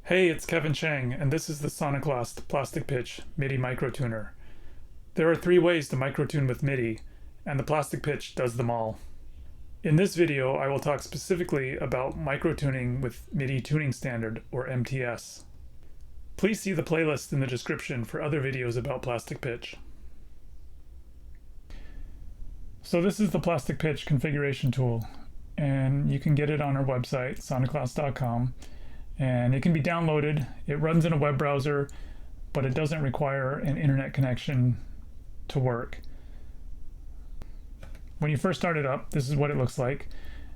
Hey, it's Kevin Chang, and this is the Soniclast Plastic Pitch MIDI Microtuner. There are 3 ways to microtune with MIDI, and the Plastic Pitch does them all. In this video, I will talk specifically about microtuning with MIDI Tuning Standard, or MTS. Please see the playlist in the description for other videos about Plastic Pitch. So this is the Plastic Pitch configuration tool, and you can get it on our website, soniclast.com. And it can be downloaded. It runs in a web browser, but it doesn't require an internet connection to work. When you first start it up, this is what it looks like.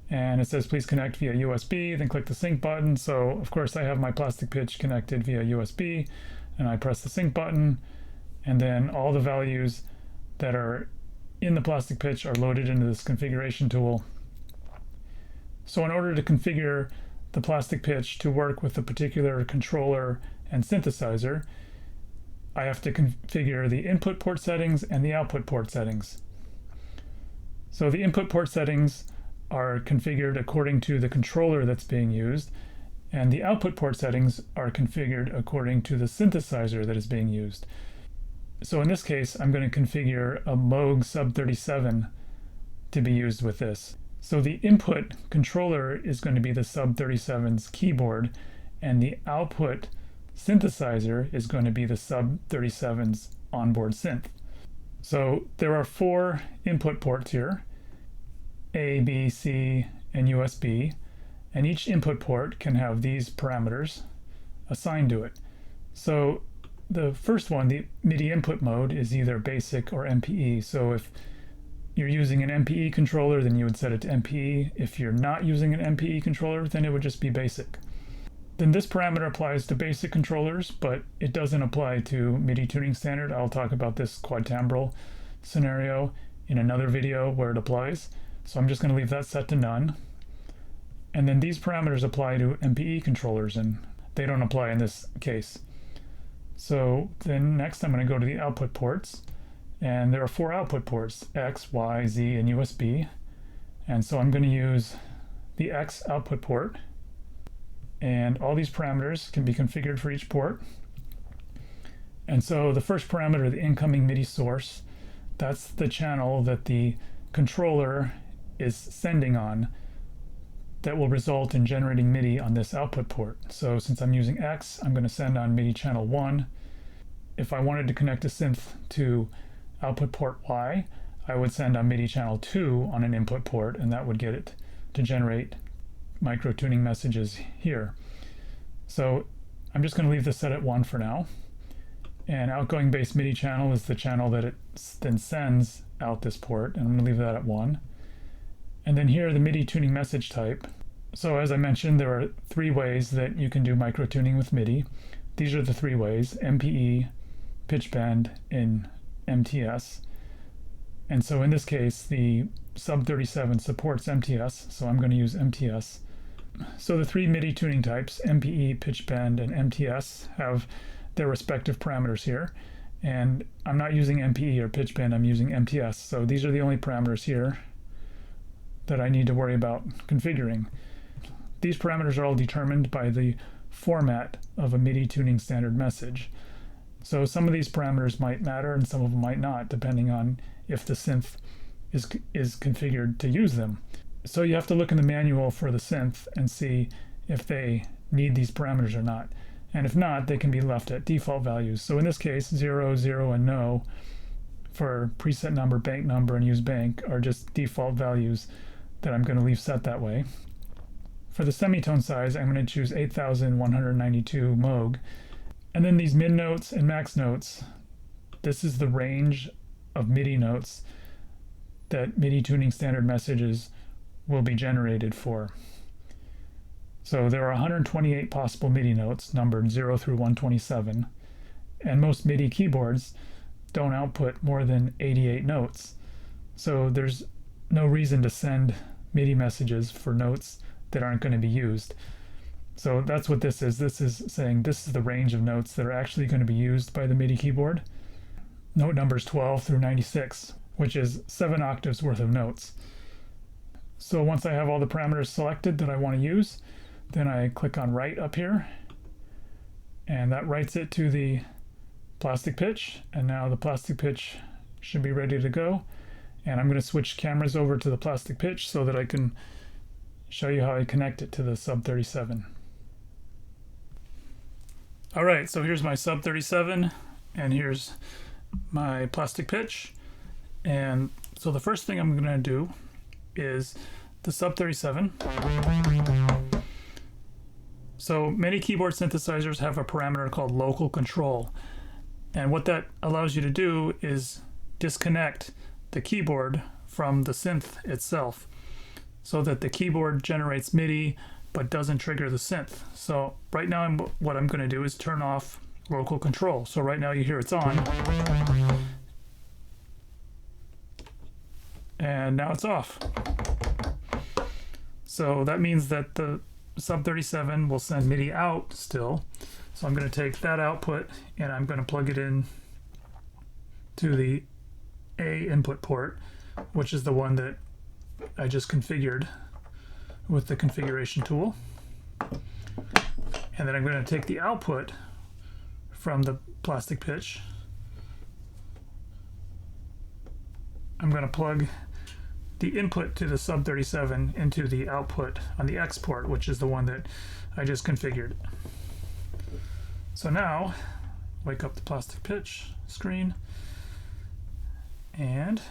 And it says please connect via USB, then click the sync button. So of course I have my Plastic Pitch connected via USB, and I press the sync button, and then all the values that are in the Plastic Pitch are loaded into this configuration tool. So in order to configure the Plastic Pitch to work with a particular controller and synthesizer, I have to configure the input port settings and the output port settings. So the input port settings are configured according to the controller that's being used, and the output port settings are configured according to the synthesizer that is being used. So in this case, I'm going to configure a Moog Sub37 to be used with this. So the input controller is going to be the Sub37's keyboard, and the output synthesizer is going to be the Sub37's onboard synth. So there are 4 input ports here, A, B, C, and USB, and each input port can have these parameters assigned to it. So the first one, the MIDI input mode, is either basic or MPE. So if you're using an MPE controller, then you would set it to MPE. If you're not using an MPE controller, then it would just be basic. Then this parameter applies to basic controllers, but it doesn't apply to MIDI Tuning Standard. I'll talk about this quadtimbral scenario in another video where it applies. So I'm just going to leave that set to none. And then these parameters apply to MPE controllers, and they don't apply in this case. So then next I'm going to go to the output ports. And there are 4 output ports, X, Y, Z, and USB. And so I'm going to use the X output port. And all these parameters can be configured for each port. And so the first parameter, the incoming MIDI source, that's the channel that the controller is sending on that will result in generating MIDI on this output port. So since I'm using X, I'm going to send on MIDI channel 1. If I wanted to connect a synth to output port Y, I would send on MIDI channel 2 on an input port, and that would get it to generate microtuning messages here. So I'm just going to leave this set at 1 for now. And outgoing base MIDI channel is the channel that it then sends out this port, and I'm going to leave that at 1. And then here the MIDI tuning message type. So as I mentioned, there are 3 ways that you can do microtuning with MIDI. These are the 3 ways: MPE, pitch bend, and MTS. And so in this case, the Sub37 supports MTS, so I'm going to use MTS. So the 3 MIDI tuning types, MPE, pitch bend, and MTS, have their respective parameters here. And I'm not using MPE or pitch bend, I'm using MTS. So these are the only parameters here that I need to worry about configuring. These parameters are all determined by the format of a MIDI tuning standard message. So some of these parameters might matter and some of them might not, depending on if the synth is configured to use them. So you have to look in the manual for the synth and see if they need these parameters or not. And if not, they can be left at default values. So in this case, 0, 0, and no for preset number, bank number, and use bank are just default values that I'm going to leave set that way. For the semitone size, I'm going to choose 8192 Moog. And then these mid notes and max notes, this is the range of MIDI notes that MIDI Tuning Standard messages will be generated for. So there are 128 possible MIDI notes, numbered 0 through 127, and most MIDI keyboards don't output more than 88 notes. So there's no reason to send MIDI messages for notes that aren't going to be used. So that's what this is. This is saying this is the range of notes that are actually going to be used by the MIDI keyboard. Note numbers 12 through 96, which is 7 octaves worth of notes. So once I have all the parameters selected that I want to use, then I click on Write up here, and that writes it to the plastic pitch, and now the plastic pitch should be ready to go. And I'm going to switch cameras over to the plastic pitch so that I can show you how I connect it to the Sub37. Alright, so here's my Sub37 and here's my plastic pitch. And so the first thing I'm going to do is the Sub37. So many keyboard synthesizers have a parameter called local control. And what that allows you to do is disconnect the keyboard from the synth itself so that the keyboard generates MIDI but doesn't trigger the synth. So right now what I'm going to do is turn off local control. So right now you hear it's on, and now it's off. So that means that the Sub37 will send MIDI out still. So I'm going to take that output and I'm going to plug it in to the A input port, which is the one that I just configured with the configuration tool. And then I'm going to take the output from the plastic pitch. I'm going to plug the input to the Sub37 into the output on the X port, which is the one that I just configured. So now, wake up the plastic pitch screen, and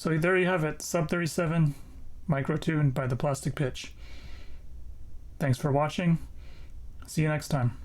so there you have it, Sub37 microtuned by the plastic pitch. Thanks for watching. See you next time.